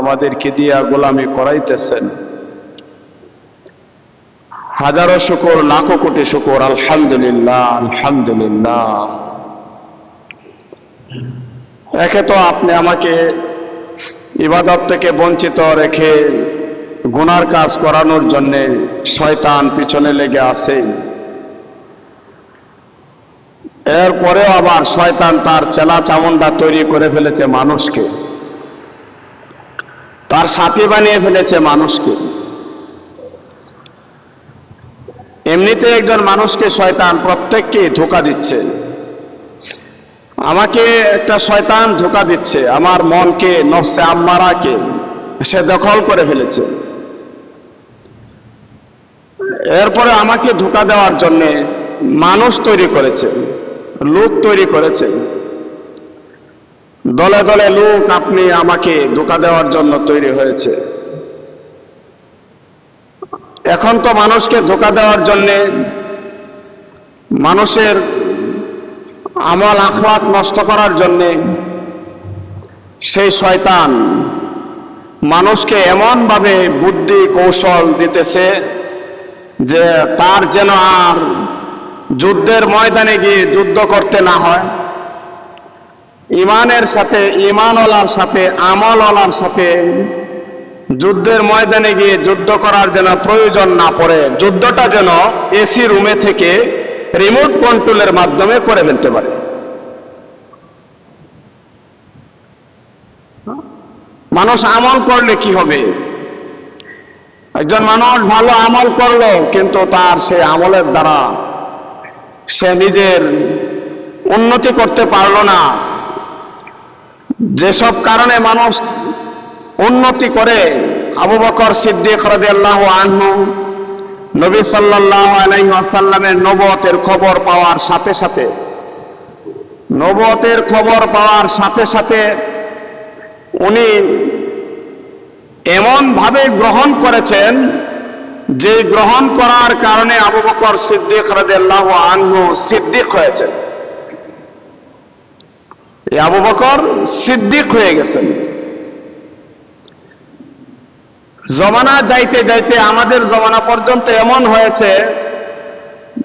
আমাদেরকে দিয়া গোলামি করাইতেছেন। হাজারো শুকর, লাখো কোটি শুকর, আলহামদুলিল্লাহ আলহামদুলিল্লাহ। একে তো আপনি আমাকে ইবাদত থেকে বঞ্চিত রেখে গুনার কাজ করানোর জন্য শয়তান পিছনে লেগে আছে। এরপরেও আবার শয়তান তার চেলা চামুন্ডা তৈরি করে ফেলেছে মানুষকে, তার সাথী বানিয়ে ফেলেছে মানুষকে। এমনিতে একজন মানুষকে শয়তান প্রত্যেককে ধোঁকা দিচ্ছে। আমাকে একটা শয়তান ধোঁকা দিচ্ছে, আমার মনকে, নফসে আম্মারাকে সে দখল করে ফেলেছে। এরপরে আমাকে ধোঁকা দেওয়ার জন্য মানুষ তৈরি করেছে, লোক তৈরি করেছে, দলে দলে লোক আপনি আমাকে ধোঁকা দেওয়ার জন্য তৈরি হয়েছে। এখন তো মানুষকে ধোঁকা দেওয়ার জন্যে, মানুষের আমল আখলাক নষ্ট করার জন্যে সেই শয়তান মানুষকে এমনভাবে বুদ্ধি কৌশল দিতেছে যে তার যেন আর যুদ্ধের ময়দানে গিয়ে যুদ্ধ করতে না হয়, ইমানের সাথে, ইমানওয়ালার সাথে, আমলওয়ালার সাথে যুদ্ধের ময়দানে গিয়ে যুদ্ধ করার যেন প্রয়োজন না পড়ে, যুদ্ধটা যেন এসি রুমে থেকে রিমোট কন্ট্রোলের মাধ্যমে করে ফেলতে পারে। মানুষ আমল করলে কি হবে? একজন মানুষ ভালো আমল করলো, কিন্তু তার সেই আমলের দ্বারা সে নিজের উন্নতি করতে পারলো না। যেসব কারণে মানুষ উন্নতি করে, আবু বকর সিদ্দিক রাদিয়াল্লাহু আনহু নবী সাল্লাল্লাহু আলাইহি ওয়াসাল্লামের নবুয়তের খবর পাওয়ার সাথে সাথে, নবুয়তের খবর পাওয়ার সাথে সাথে উনি এমন ভাবে গ্রহণ করেছেন যে গ্রহণ করার কারণে আবু বকর সিদ্দিক রাদিয়াল্লাহু আনহু সিদ্দিক হয়েছেন। আবু বকর সিদ্দিক হয়ে গেছেন। জমানা যাইতে যাইতে আমাদের জমানা পর্যন্ত এমন হয়েছে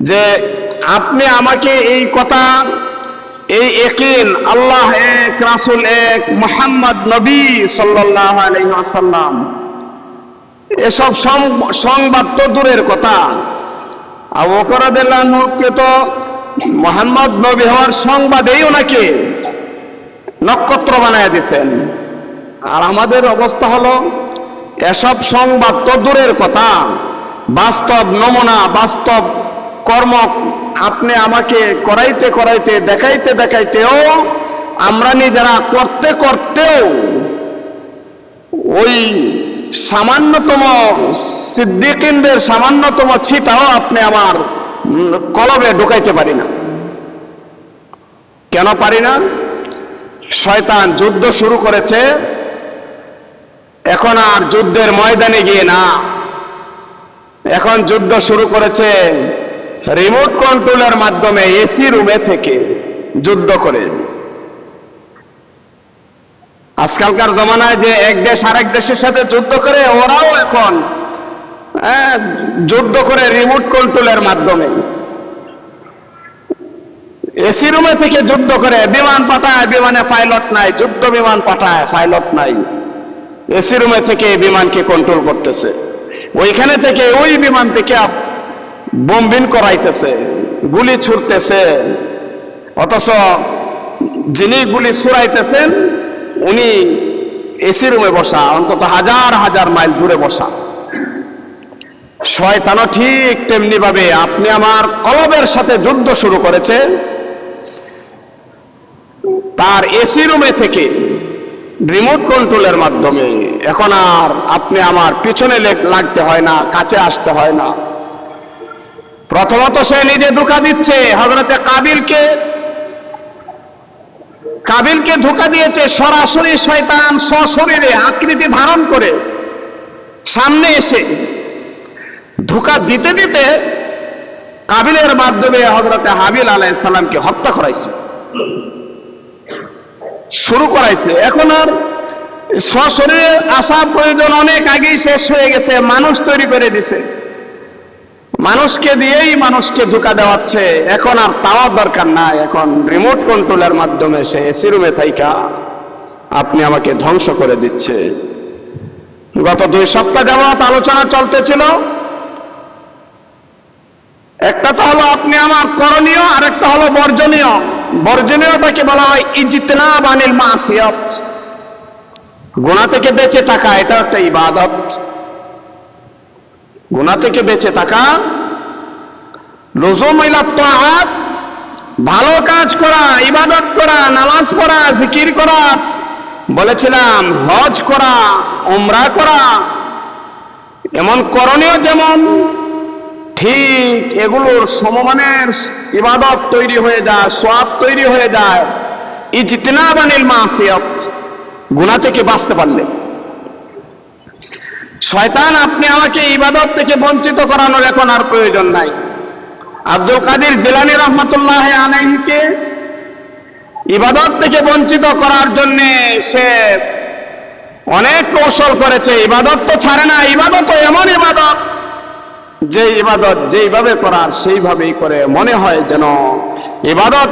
যে আপনি আমাকে এই কথা, এই ইয়াকিন, আল্লাহ এক, রাসূল এক, মুহাম্মদ নবী সাল্লাল্লাহু আলাইহি ওয়াসাল্লাম, এসব সংবাদ তো দূরের কথা। আবু বকর রাদিয়াল্লাহু আনহুকে তো মুহাম্মদ নবী হওয়ার সংবাদেই ওনাকে নক্ষত্র বানায় দিয়েছেন। আর আমাদের অবস্থা হলো এসব সংবাদ তো দূরের কথা, বাস্তব নমুনা, বাস্তব কর্ম আপনি আমাকে করাইতে করাইতে, দেখাইতে দেখাইতেও, আমরা নিজেরা করতে করতেও ওই সামান্যতম সিদ্দিকিনদের সামান্যতম ছিটাও আপনি আমার কলবে ঢুকাইতে পারি না। কেন পারি না? শয়তান যুদ্ধ শুরু করেছে। এখন আর যুদ্ধের ময়দানে গিয়ে না, এখন যুদ্ধ শুরু করেছে রিমোট কন্ট্রোলের মাধ্যমে, এসি রুমে থেকে যুদ্ধ করে। আজকালকার জমানায় যে এক দেশ আরেক দেশের সাথে যুদ্ধ করে, ওরাও এখন যুদ্ধ করে রিমোট কন্ট্রোলের মাধ্যমে, এসি রুমে থেকে যুদ্ধ করে। বিমান পাঠায়, বিমানে পাইলট নাই, যুদ্ধ বিমান পাঠায়, পাইলট নাই, এসি রুমে থেকে বিমানকে কন্ট্রোল করতেছে। ওইখানে থেকে, ওই বিমান থেকে বোমবিন করাইতেছে, গুলি ছুড়তেছে। অথচ যিনি গুলি ছুড়াইতেছেন উনি এসি রুমে বসা, অন্তত হাজার হাজার মাইল দূরে বসা। শয়তানও ঠিক তেমনি ভাবে আপনি আমার কলবের সাথে যুদ্ধ শুরু করেছে। তার এসি রুমে থেকে রিমোট কন্ট্রোলের মাধ্যমে এখন আর আপনি আমার পিছনে লাগতে হয় না, কাছে আসতে হয় না। প্রথমত সে নিজে ধোঁকা দিচ্ছে। হযরতে কাবিলকে ধোঁকা দিয়েছে সরাসরি শয়তান, সশরীরে আকৃতি ধারণ করে সামনে এসে ধোঁকা দিতে দিতে কাবিলের মাধ্যমে হযরতে হাবিল আলাইহিস সালামকে হত্যা করাইছে, শুরু করাইছে। এখন আর সশরীরে আসা প্রয়োজন অনেক আগেই শেষ হয়ে গেছে, মানুষ তৈরি করে দিছে, মানুষকে দিয়েই মানুষকে ধোঁকা দেওয়াচ্ছে। এখন আর তাওয়ার দরকার নাই, এখন রিমোট কন্ট্রোলের মাধ্যমে সে এসি রুমে থাইকা আপনি আমাকে ধ্বংস করে দিচ্ছে। গত 2 সপ্তাহ যাবৎ আলোচনা চলতেছিল, একটা তো হলো আপনি আমার করণীয়, আর একটা হলো বর্জনীয়। বর্জনীয়টাকে বলা হয় ইজতিনাব আনিল মাসিয়াত, গুনাহ থেকে বেঁচে থাকা, এটা একটা ইবাদত। গুনাহ থেকে বেঁচে থাকা, লুজুম ইলা তাআত, ভালো কাজ করা, ইবাদত করা, নামাজ পড়া, জিকির করা, বলেছিলাম হজ করা, উমরা করা, এমন করণীয় যেমন ঠিক এগুলোর সমমানের ইবাদত তৈরি হয়ে যায়, সওয়াব তৈরি হয়ে যায় ইজতিনাব আনিল মাসিয়াত, গুনাহ থেকে বাঁচতে পারলে। শয়তান আপনি আমাকে ইবাদত থেকে বঞ্চিত করানোর এখন আর প্রয়োজন নাই। আব্দুল কাদের জিলানী রাহমাতুল্লাহ আলাইহিকে ইবাদত থেকে বঞ্চিত করার জন্য সে অনেক কৌশল করেছে। ইবাদত তো ছাড়ে না, ইবাদত এমন ইবাদত যে ইবাদত যেইভাবে করার সেইভাবেই করে, মনে হয় যেন ইবাদত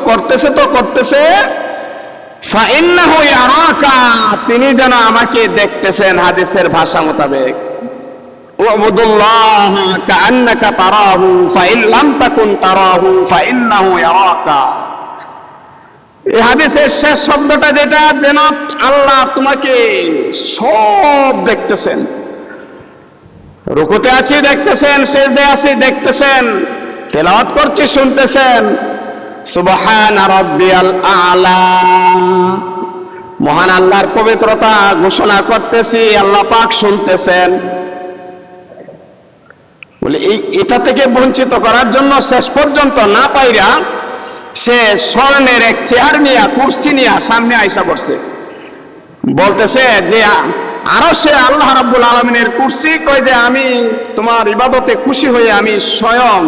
করতেছে ফাইন্নাহু ইয়ারাকা, তিনি যেন আমাকে দেখতেছেন। হাদিসের ভাষা মোতাবেক উবুদুল্লাহ কাআন্নাকা তারাহু ফাইন লাম তাকুন তারাহু ফাইন্নাহু ইয়ারাকা। এই হাদিসের শেষ শব্দটা যেটা, যেন আল্লাহ তোমাকে সব দেখতেছেন। রুকুতে আছি দেখতেছেন, সিজদায় আছি দেখতেছেন, তেলাওয়াত করছি শুনতেছেন। সুবহান রাব্বিয়াল আ'লা, মহান আল্লাহর পবিত্রতা ঘোষণা করতেছি, আল্লাহ পাক শুনতেছেন। বলে এটা থেকে বঞ্চিত করার জন্য শেষ পর্যন্ত না পাইরা সে স্বর্ণের এক চেয়ার নিয়ে, কুরসি নিয়ে সামনে আইসা বসছে, বলতেছে যে আরো সে আল্লাহ রাব্বুল আলামিনের কুরসি, কই যে আমি তোমার ইবাদতে খুশি হয়ে আমি স্বয়ং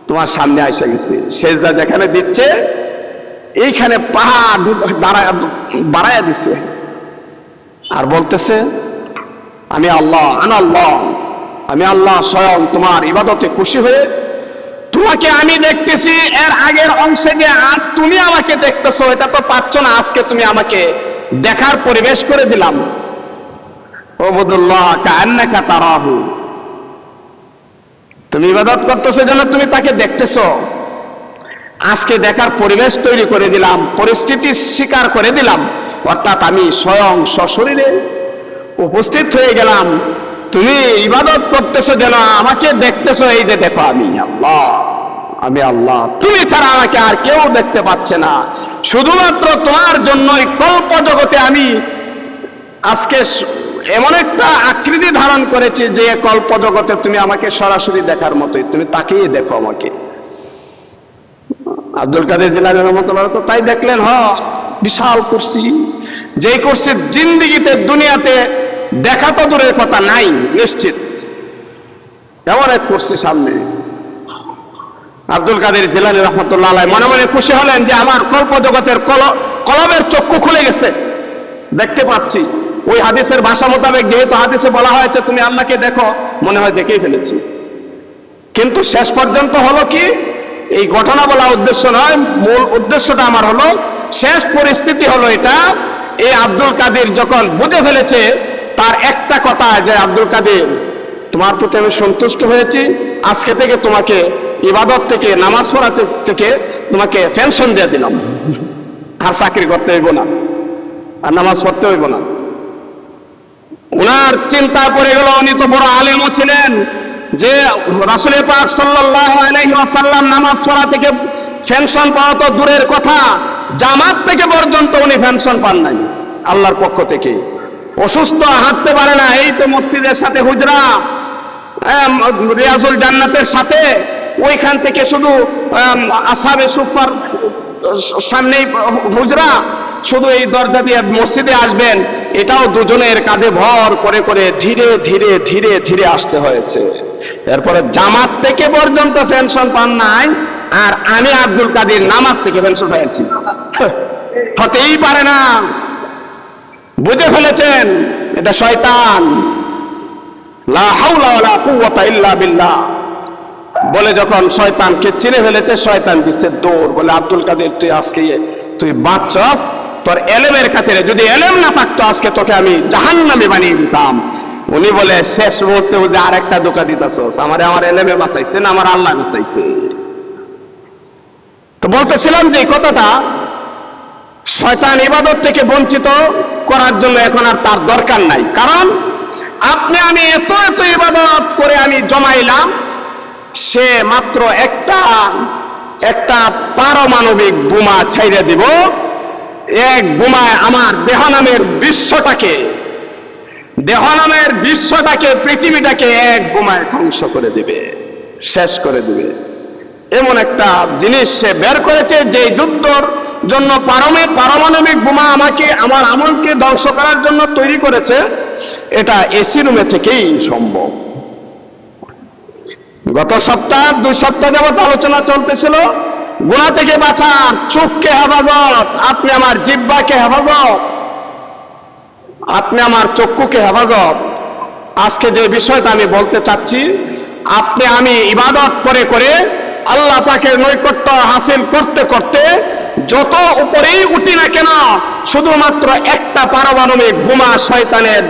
তোমার সামনে আইসা গেছি। সেজদা যেখানে দিচ্ছে এইখানে পাহাড় বাড়াইয়া দিচ্ছে, আর বলতেছে আমি আল্লাহ, আমি আল্লাহ স্বয়ং তোমার ইবাদতে খুশি হয়ে তোমাকে আমি দেখতেছি। এর আগের অংশে যে আর তুমি আমাকে দেখতেছো, এটা তো পাচ্ছ না, আজকে তুমি আমাকে দেখার পরিবেশ করে দিলাম। উবুদুল্লাহ কাআন্নাকা তারাহু, তুমি ইবাদত করতেছো যেন তুমি তাকে দেখতেছো। আজকে দেখার পরিবেশ তৈরি করে দিলাম, পরিস্থিতি স্বীকার করে দিলাম, অর্থাৎ আমি স্বয়ং সশরীরে উপস্থিত হয়ে গেলাম। তুমি ইবাদত করতেছো যেন আমাকে দেখতেছো, এই যে দেখো আমি আল্লাহ, আমি আল্লাহ, তুমি ছাড়া আমাকে আর কেউ দেখতে পাচ্ছে না। শুধুমাত্র তোমার জন্যই কল্প জগতে আমি আজকে এমন একটা আকৃতি ধারণ করেছি যে কল্প জগতে তুমি আমাকে সরাসরি দেখার মতোই, তুমি তাকিয়ে দেখো আমাকে। আব্দুল কাদের জিলানী রাহমাতুল্লাহ তো তাই দেখলেন। বিশাল কুরসি, যে কুরসির জিন্দেগিতে দুনিয়াতে দেখা তো দূরের কথা নাই, নিশ্চিত এমন এক কুরসি সামনে। আব্দুল কাদের জিলানী রাহমাতুল্লাহ আলাইহি মনে মনে খুশি হলেন যে আমার কল্প জগতের কলবের চক্ষু খুলে গেছে, দেখতে পাচ্ছি। ওই হাদিসের ভাষা মোতাবেক যেহেতু হাদিসে বলা হয়েছে তুমি আল্লাহকে দেখো, মনে হয় দেখেই ফেলেছি। কিন্তু শেষ পর্যন্ত হলো কি, এই ঘটনা বলা উদ্দেশ্য নয়, মূল উদ্দেশ্যটা আমার হলো, শেষ পরিস্থিতি হলো এটা, এই আব্দুল কাদের যখন বুঝে ফেলেছে, তার একটা কথা যে আব্দুল কাদের তোমার প্রতি আমি সন্তুষ্ট হয়েছি, আজকে থেকে তোমাকে ইবাদত থেকে, নামাজ পড়া থেকে তোমাকে পেনশন দিয়ে দিলাম, আর চাকরি করতে হইব না, আর নামাজ পড়তে হইব না। উনার চিন্তা পড়ে গেল, উনি তো বড় আলেমও ছিলেন, যে রাসূল পাক সাল্লাল্লাহু আলাইহি ওয়াসাল্লাম নামাজ পড়া থেকে পেনশন পাওয়া তো দূরের কথা, জামাত থেকে পর্যন্ত উনি পেনশন পান নাই আল্লাহর পক্ষ থেকে। অসুস্থ, হাঁটতে পারে না, এই তো মসজিদের সাথে হুজরা, রিয়াজুল জান্নাতের সাথে, ওইখান থেকে শুধু আসহাবে সুফার সামনেই হুজরা, শুধু এই দরজা দিয়ে মসজিদে আসবেন, এটাও দুজনের কাঁধে ভর করে করে ধীরে ধীরে ধীরে ধীরে আসতে হয়েছে। এরপরে জামাত থেকে পর্যন্ত পেনশন পান নাই, আর আমি আব্দুল কাদের নামাজ থেকে পেনশন পেয়েছি। হতেই পারে না। বুঝে ফেলেছেন এটা শয়তান। লা হাওলা ওয়ালা কুওয়াতা ইল্লা বিল্লাহ বলে যখন শয়তানকে চিনে ফেলেছে, শয়তান দিচ্ছে দৌড়, বলে আব্দুল কাদের তুই আজকে তুই বাঁচছস, তোর এলেমের খাতিরে, যদি এলেম না থাকতো আজকে তোকে আমি জাহান্নামে বানিয়ে দিতাম। উনি বলে শেষ মুহূর্তে বুঝে আর একটা ধোঁকা দিতেছস, আমার এলেমে বাঁচাইছে না আমার আল্লাহ বাঁচাইছে। তো বলতেছিলাম যে কথাটা, শয়তান ইবাদত থেকে বঞ্চিত করার জন্য এখন আর তার দরকার নাই। কারণ আপনি আমি এত এত ইবাদত করে আমি জমাইলাম, সে মাত্র একটা পারমাণবিক বোমা ছাইড়ে দিব, এক বোমায় আমার দেহ নামের বিশ্বটাকে পৃথিবীটাকে এক বোমায় ধ্বংস করে দিবে, শেষ করে দিবে। এমন একটা জিনিস সে বের করেছে যে যুদ্ধর জন্য পারমাণবিক বোমা আমাকে, আমার আমলকে ধ্বংস করার জন্য তৈরি করেছে। এটা এসি রুমে থেকেই সম্ভব। গত সপ্তাহ 2 সপ্তাহ যাবত আলোচনা চলতেছিল গুনাহ থেকে বাঁচার, চোখকে হেফাজত, আপনি আমার জিহ্বাকে হেফাজত, আপনি আমার চক্ষুকে হেফাজত। আজকে যে বিষয়টা আমি বলতে চাচ্ছি, আপনি আমি ইবাদত করে করে আল্লাহ পাকের নৈকট্য হাসিল করতে করতে যত উপরেই উঠি না কেন, শুধুমাত্র একটা পারমাণবিক বোমা, শয়তানের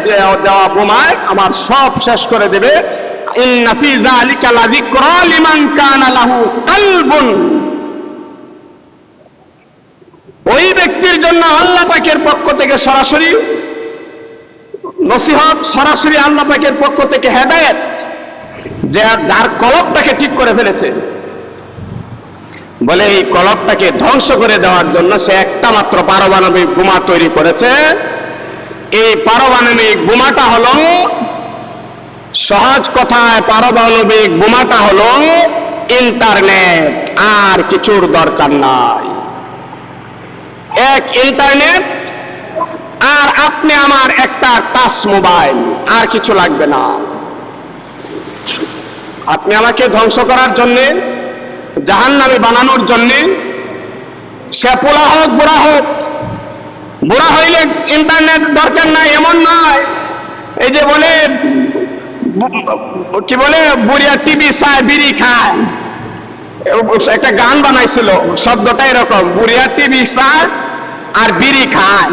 দেওয়া বোমায় আমার সব শেষ করে দেবে। ইন্না ফি যালিকা লাযিকরা লিমান কানা লাহু কলবুন, ওই ব্যক্তির জন্য আল্লাহ পাকের পক্ষ থেকে সরাসরি নসিহত, সরাসরি আল্লাহ পাকের পক্ষ থেকে হেদায়েত, যে যার কলবটাকে ঠিক করে ফেলেছে। বলে এই কলবটাকে ধ্বংস করে দেওয়ার জন্য সে একটা মাত্র পারমাণবিক বোমা তৈরি করেছে। এই পারমাণবিক বোমাটা হলো, সহজ কথায় পারমাণবিক বোমাটা হলো ইন্টারনেট, আর কিছুর দরকার নাই। এক ইন্টারনেট আর আপনি আমার একটা টাচ মোবাইল, আর কিছু লাগবে না। আপনি আমাকে ধ্বংস করার জন্যে, জাহান্নামী বানানোর জন্যে, সে পোলা হোক বুড়া হোক, বুড়া হইলে ইন্টারনেট দরকার নাই এমন নয়। এই যে বলে কি বলে, বুড়িয়া টিভি চায় বিড়ি খায়, একটা গান বানাইছিল, শব্দটা এরকম, বুড়িয়া টিভি চায় আর বিড়ি খায়।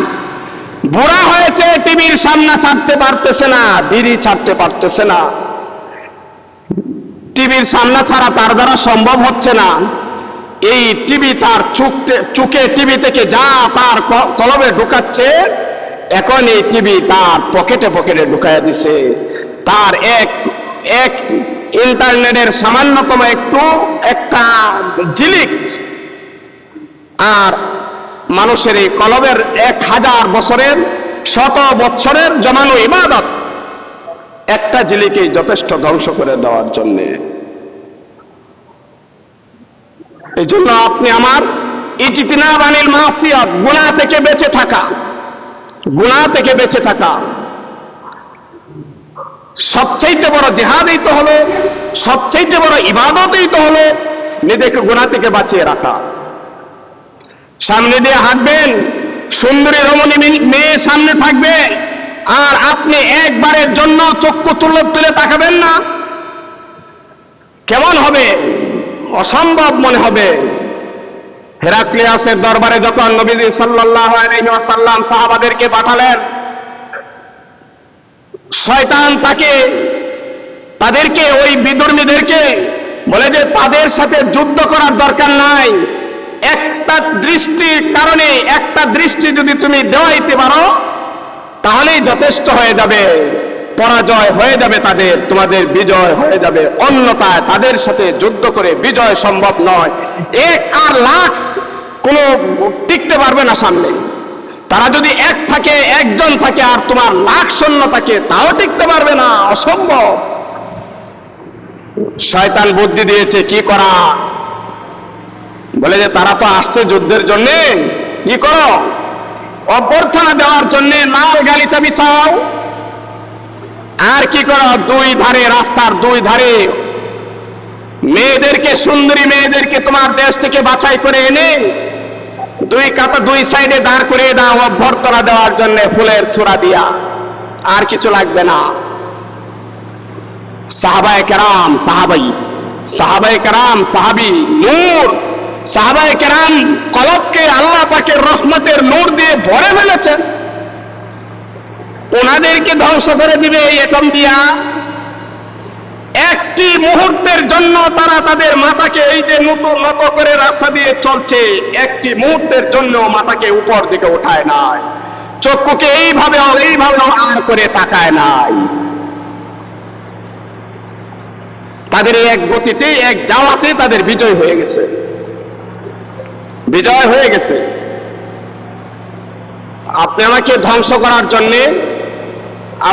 বুড়া হয়েছে, টিভির সামনে ছাড়তে পারতেছে না, বিড়ি ছাড়তে পারতেছে না, টিভির সামনে ছাড়া তার দ্বারা সম্ভব হচ্ছে না। এই টিভি তার চোখে টিভি থেকে যা তার কলবে ঢুকাচ্ছে, এখন এই টিভি তার পকেটে পকেটে ঢুকাইয়া দিছে। তার এক ইন্টারনেটের সামান্যতম একটা ঝিলিক আর মানুষের এই কলবের 1000 বছরের, 100 বছরের জমানো ইবাদত একটা ঝিলিকেই যথেষ্ট ধ্বংস করে দেওয়ার জন্যে। এই জন্য আপনি আমার ইজতিনাব আনিল মাসিয়াত, গুনাহ থেকে বেঁচে থাকা, গুনাহ থেকে বেঁচে থাকা সবচাইতে বড় জিহাদই তো হলো, সবচাইতে বড় ইবাদতই তো হলো নিজেকে গুনাহ থেকে বাঁচিয়ে রাখা। সামনে দিয়ে হাঁটবেন, সুন্দরী রমণী মেয়ে সামনে থাকবে, আর আপনি একবারের জন্য চক্ষু তুলে তাকাবেন না, কেমন হবে? অসম্ভব মনে হবে। হেরাক্লিয়াসের দরবারে যখন নবী সাল্লাল্লাহু আলাইহি ওয়াসাল্লাম সাহাবাদেরকে পাঠালেন, শয়তান তাদেরকে, ওই বিধর্মীদেরকে বলে যে তাদের সাথে যুদ্ধ করার দরকার নাই, একটা দৃষ্টির কারণে, একটা দৃষ্টি যদি তুমি দেওয়াইতে পারো তাহলেই যথেষ্ট হয়ে যাবে, পরাজয় হয়ে যাবে তাদের, তোমাদের বিজয় হয়ে যাবে। অন্যথায় তাদের সাথে যুদ্ধ করে বিজয় সম্ভব নয়। 1 আর লাখ কোনো টিকতে পারবে না সামনে। তারা যদি একজন থাকে আর তোমার লাখ সৈন্য থাকে, তাও টিকতে পারবে না, অসম্ভব। শয়তান বুদ্ধি দিয়েছে কি করা, বলে যে তারা তো আসছে যুদ্ধের জন্য, কি করো, অভ্যর্থনা দেওয়ার জন্য লাল গালিচা বিছাও, আর কি করো, 2 ধারে, রাস্তার 2 ধারে মেয়েদেরকে, সুন্দরী মেয়েদেরকে তোমার দেশ থেকে বাছাই করে এনে দুই সাইডে দাঁড় করে দাও অভ্যর্থনা দেওয়ার জন্য ফুলের ছোড়া দিয়া, আর কিছু লাগবে না। সাহাবায়ে কেরাম, সাহাবায়ে কেরাম, সাহাবী নূর, সাহাবায়ে কেরাম কলবকে আল্লাহ পাকের রহমতের নূর দিয়ে ভরে ফেলেছেন। ওনাদেরকে ধ্বংস করে দিবে এই এটম দিয়া? একটি মুহূর্তের জন্য তারা তাদের মাথাকে এই যে নত করে রাস্তা দিয়ে চলছে, একটি মুহূর্তের জন্য মাথাকে উপর দিকে উঠায় নাই, চক্ষুকে এইভাবে আর করে তাকায় নাই। তাদের এক গতিতে, এক যাওয়াতে তাদের বিজয় হয়ে গেছে, বিজয় হয়ে গেছে। আপনি আমাকে ধ্বংস করার জন্যে,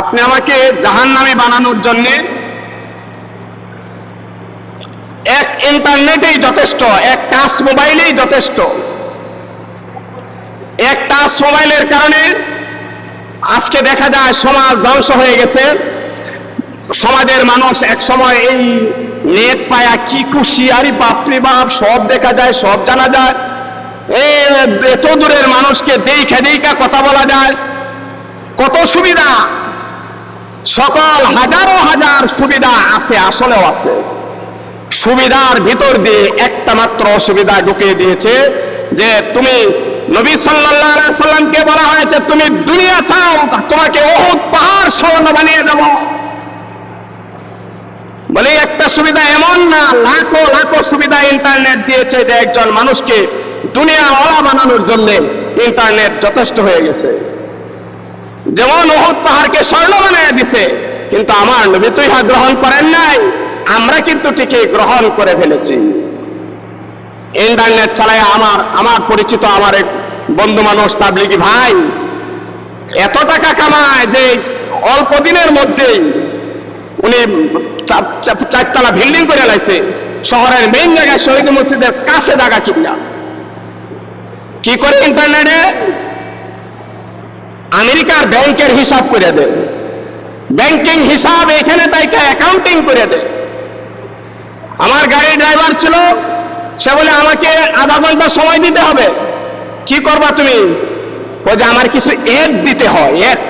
আপনি আমাকে জাহান্নামী বানানোর জন্যে এক ইন্টারনেটেই যথেষ্ট, এক টাচ মোবাইলেই যথেষ্ট। এক টাচ মোবাইলের কারণে আজকে দেখা যায় সমাজ ধ্বংস হয়ে গেছে। সমাজের মানুষ এক সময় এই নেট পায়া কি খুশি, আরে বাপরে বাপ, সব দেখা যায়, সব জানা যায়, এত দূরের মানুষকে দেখা কথা বলা যায়, কত সুবিধা, সকল হাজারো হাজার সুবিধা আছে, আসলেও আছে। সুবিধার ভিতর দিয়ে একটা মাত্র অসুবিধা ঢুকিয়ে দিয়েছে, যে তুমি নবী সাল্লাল্লাহু আলাইহি সাল্লামকে বলা হয়েছে তুমি দুনিয়া চাও, তোমাকে উহুদ পাহাড় স্বর্ণ বানিয়ে দেব। বলে একটা সুবিধা এমন না, লাখো লাখো সুবিধা ইন্টারনেট দিয়েছে, যে একজন মানুষকে দুনিয়াওয়ালা বানানোর জন্য ইন্টারনেট যথেষ্ট হয়ে গেছে। যেমন উহুদ পাহাড়কে স্বর্ণ বানিয়ে দিছে, কিন্তু আমার নবী তো ইহা গ্রহণ করেন নাই, আমরা কিন্তু ঠিকই গ্রহণ করে ফেলেছি। ইন্টারনেট চালায় আমার পরিচিত আমার এক বন্ধু মানুষ, তাবলিগি ভাই, এত টাকা কামায় যে অল্প দিনের মধ্যেই উনি 4 তলা বিল্ডিং করে লাইছে শহরের মেইন জায়গায়, শহীদ মসজিদের কাছে জায়গা কিনা। কি করে? ইন্টারনেটে আমেরিকার ব্যাংকের হিসাব করে দেয়, ব্যাংকিং হিসাব এখানে তাইকে অ্যাকাউন্টিং করে দেয়। আমার গাড়ির ড্রাইভার ছিল, সে বলে আমাকে আধা ঘন্টা সময় দিতে হবে। কি করবা তুমি? ও যে আমার কিছু এড দিতে হয়, এড।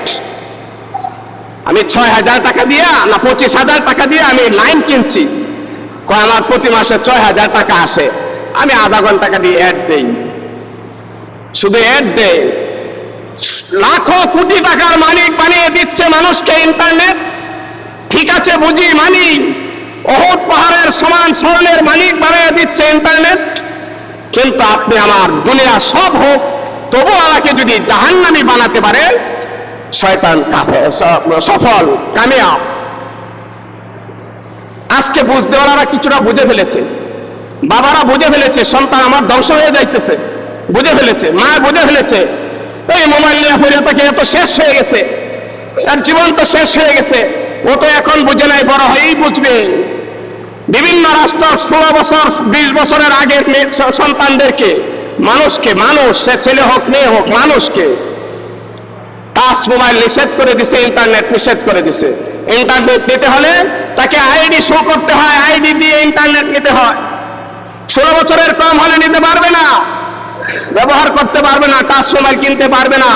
আমি 6,000 টাকা দিয়ে না 25,000 টাকা দিয়ে আমি লাইন কিনছি, আমার প্রতি মাসে 6,000 টাকা আসে, আমি আধা ঘন্টা টাকা দিয়ে এড দেই, শুধু এড দেয়। লাখো কোটি টাকার মালিক বানিয়ে দিচ্ছে মানুষকে ইন্টারনেট। ঠিক আছে, বুঝি, মানি, উহুদ পাহাড়ের সমান স্বর্ণের মালিক বানিয়ে দিচ্ছে ইন্টারনেট, কিন্তু আপনি আমার দুনিয়া সব হোক, তবু আমাকে যদি জাহান্নামী বানাতে পারে, শয়তান সফল, কামিয়াব। আজকে বুঝতে ওরা কিছুটা বুঝে ফেলেছে, বাবারা বুঝে ফেলেছে, সন্তান আমার ধ্বংস হয়ে যাইতেছে, বুঝে ফেলেছে, মা বুঝে ফেলেছে। এই মোবাইল নিয়ে পড়ে তাকে এত শেষ হয়ে গেছে, তার জীবন তো শেষ হয়ে গেছে, ও তো এখন বুঝে নাই, বড় হয়েই বুঝবে। বিভিন্ন রাষ্ট্র 16 বছর 20 বছরের আগের সন্তানদেরকে, মানুষ সে ছেলে হোক মেয়ে হোক, মানুষকে টাচ মোবাইল নিষেধ করে দিছে, ইন্টারনেট নিষেধ করে দিছে। ইন্টারনেট নিতে হলে তাকে আইডি শো করতে হয়, আইডি দিয়ে ইন্টারনেট নিতে হয়। 16 বছরের কম হলে নিতে পারবে না, ব্যবহার করতে পারবে না, টাচ মোবাইল কিনতে পারবে না।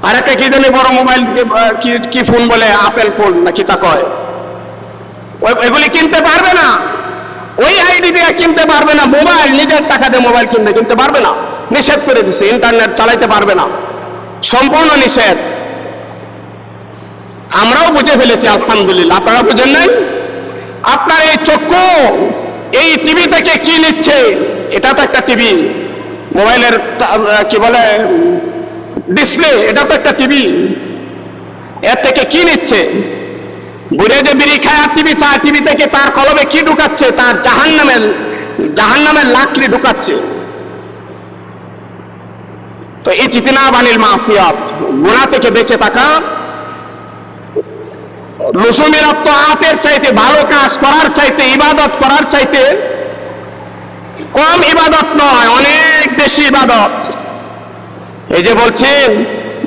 আর একটা কি জানি বড় মোবাইল, কি ফোন বলে, আপেল ফোন নাকি তা কয়, এগুলি কিনতে পারবে না, ওই আইডি দিয়ে কিনতে পারবে না। মোবাইল নিজের টাকা দিয়ে মোবাইল কিনতে পারবে না, নিষেধ করে দিছে। ইন্টারনেট চালাইতে পারবে না, সম্পূর্ণ নিষেধ। আমরাও বুঝে ফেলেছি, আলহামদুলিল্লাহ। আপনারা বুঝেন নাই? আপনার এই চক্ষু এই টিভি থেকে কি নিচ্ছে? এটা তো একটা টিভি, মোবাইলের কি বলে ডিসপ্লে, এটা তো একটা টিভি। এর থেকে কি নিচ্ছে? বুড়ে যে বিড়ি খায় আর টিভি চায়, টিভি থেকে তার কলবে কি ঢুকাচ্ছে? তার জাহান্নামের লাকড়ি ঢুকাচ্ছে। তো এই চিতিনা বানিল মাসিয়াত, গুনাহ থেকে বেঁচে থাকা, লুসুমের আতের চাইতে, ভালো কাজ করার চাইতে, ইবাদত করার চাইতে কম ইবাদত নয়, অনেক বেশি ইবাদত। এই যে বলছেন,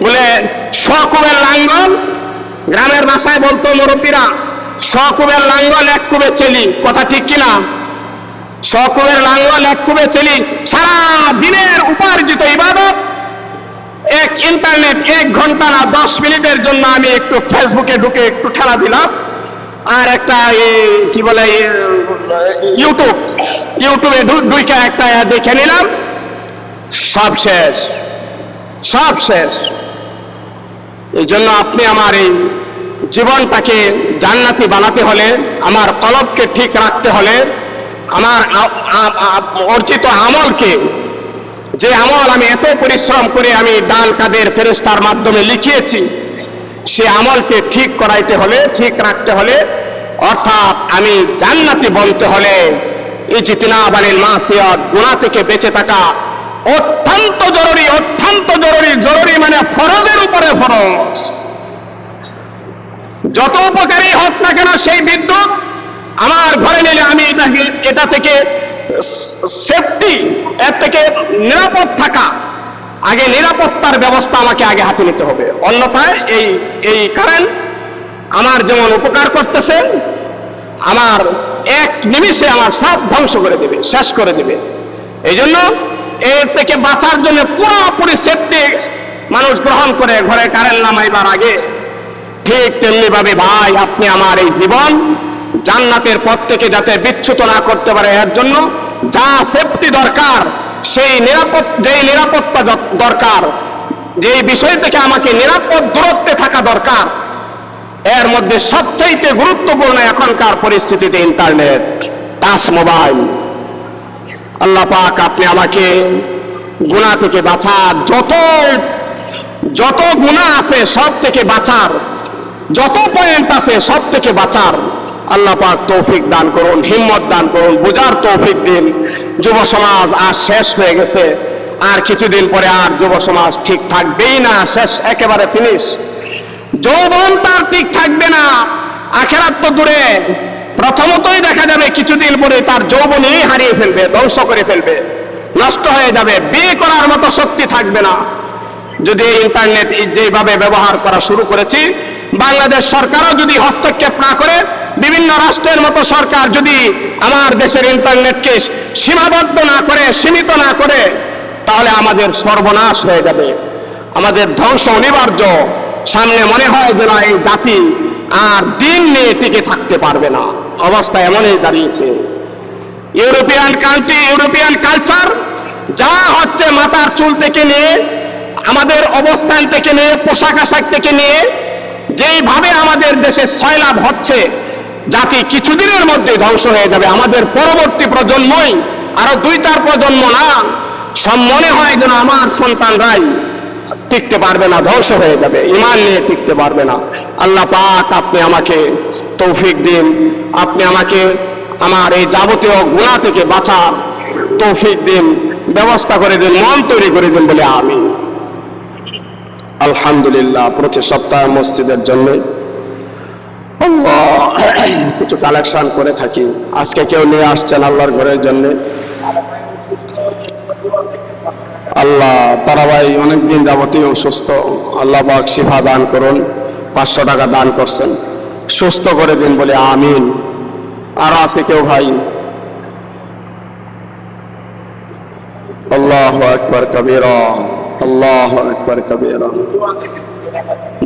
বলে শকুবের লাঙ্গল, গ্রামের ভাষায় বলতো মুরব্বীরা, শকুবের লাঙ্গল 1 কুবে চেলি। কথা ঠিক কিনা? শকুবের লাঙ্গল এক কুবে চলি, সারা দিনের উপার্জিত ইবাদত এক ইন্টারনেট 1 ঘন্টা না 10 মিনিটের জন্য আমি একটু ফেসবুকে ঢুকে একটু ঠেলা দিলাম, আর একটা কি বলে ইউটিউবে ঢুকে একটা দেখে নিলাম, সব শেষ, সব শেষ। এই জন্য আপনি আমার এই জীবনটাকে জান্নাতি বানাতে হলে, আমার কলবকে ঠিক রাখতে হলে, আমার অর্জিত আমলকে, যে আমল আমি এত পরিশ্রম করে আমি ডান কাদের ফেরেশতার মাধ্যমে লিখিয়েছি, সে আমলকে ঠিক করাইতে হলে, ঠিক রাখতে হলে, অর্থাৎ আমি জান্নাতি বলতে হলে ইজতিনাব আনিল মাসিয়াত, গুনাহ থেকে বেঁচে থাকা অত্যন্ত জরুরি, অত্যন্ত জরুরি। জরুরি মানে ফরজের উপরে ফরজ। যত উপকারী হোক না কেন সেই বিদ্যুৎ আমার ঘরে নিলে আমি এটা থেকে সেফটি, এর থেকে নিরাপদ থাকা, আগে নিরাপত্তার ব্যবস্থা আমাকে আগে হাতে নিতে হবে। অন্যথায় এই কারেন্ট আমার যেমন উপকার করতেছে, আমার এক নিমিষে আমার সব ধ্বংস করে দেবে, শেষ করে দেবে। এই জন্য এর থেকে বাঁচার জন্য পুরোপুরি সেফটি মানুষ গ্রহণ করে ঘরে কারেন্ট নামাইবার আগে। ঠিক তেমনি ভাবে ভাই, আপনি আমার এই জীবন জান্নাতের পথ থেকে যাতে বিচ্যুত না করতে পারে, এর জন্য যা সেফটি দরকার, যেই নিরাপত্তা দরকার, যেই বিষয় থেকে আমাকে নিরাপদ দূরত্বে থাকা দরকার, এর মধ্যে সবচাইতে গুরুত্বপূর্ণ এখনকার পরিস্থিতিতে ইন্টারনেট, টাচ মোবাইল। আল্লাহ পাক আপনি আমাকে গুনাহ থেকে বাঁচার, যত গুনাহ আছে সব থেকে বাঁচার, যত পয়েন্ট আছে সব থেকে বাঁচার আল্লাহ পাক তৌফিক দান করুন, হিম্মত দান করুন, বুঝার তৌফিক দিন। যুব সমাজ আর শেষ হয়ে গেছে, আর কিছুদিন পরে আর যুব সমাজ ঠিক থাকবেই না, শেষ, একেবারে ফিনিশ। যৌবন তার ঠিক থাকবে না, আখিরাত তো দূরে। প্রথমতই দেখা যাবে কিছুদিন পরে তার যৌবনই হারিয়ে ফেলবে, ধ্বংস করে ফেলবে, নষ্ট হয়ে যাবে, বিয়ে করার মতো শক্তি থাকবে না। যদি এই ইন্টারনেট যেভাবে ব্যবহার করা শুরু করেছি, বাংলাদেশ সরকারও যদি হস্তক্ষেপ না করে, বিভিন্ন রাষ্ট্রের মতো সরকার যদি আমার দেশের ইন্টারনেটকে সীমাবদ্ধ না করে, সীমিত না করে, তাহলে আমাদের সর্বনাশ হয়ে যাবে, আমাদের ধ্বংস অনিবার্য। সামনে মনে হয় যে না, এই জাতি আর দিন নিয়ে টিকে থাকতে পারবে না, অবস্থা এমনই দাঁড়িয়েছে। ইউরোপিয়ান কান্ট্রি, ইউরোপিয়ান কালচার যা হচ্ছে, মাথার চুল থেকে নিয়ে, আমাদের অবস্থান থেকে নিয়ে, পোশাক আশাক থেকে নিয়ে, যেইভাবে আমাদের দেশে সয়লাভ হচ্ছে, জাতি কিছুদিনের মধ্যে ধ্বংস হয়ে যাবে। আমাদের পরবর্তী প্রজন্মই, আরো 2-4 প্রজন্ম না, সব মনে হয় যেন আমার সন্তানরাই টিকতে পারবে না, ধ্বংস হয়ে যাবে, ঈমান নিয়ে টিকতে পারবে না। আল্লাহ পাক আপনি আমাকে তৌফিক দিন, আপনি আমাকে আমার এই যাবতীয় গুনাহ থেকে বাঁচার তৌফিক দিন, ব্যবস্থা করে দিন, মন তৈরি করে দিন বলে আমিন। আলহামদুলিল্লাহ, প্রতি সপ্তাহে মসজিদের জন্য কিছু কালেকশন করে থাকি। আজকে কেউ নিয়ে আসছেন আল্লাহর ঘরের জন্য। আল্লাহ, তারা ভাই অনেকদিন যাবতীয় অসুস্থ, আল্লাহ পাক শিফা দান করুন। 500 টাকা দান করছেন, সুস্থ করে দিন বলে আমিন। আর আছে কেউ ভাই? আল্লাহু আকবার কবীরা, আল্লাহু আকবার কবীরা।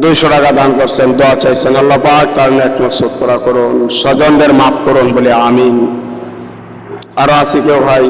200 টাকা দান করছেন, দোয়া চাইছেন, আল্লাহ পাক তার নেক মাকসুদ পুরা করুন, স্বজনদের মাফ করুন বলে আমিন। আর আছে কেউ ভাই?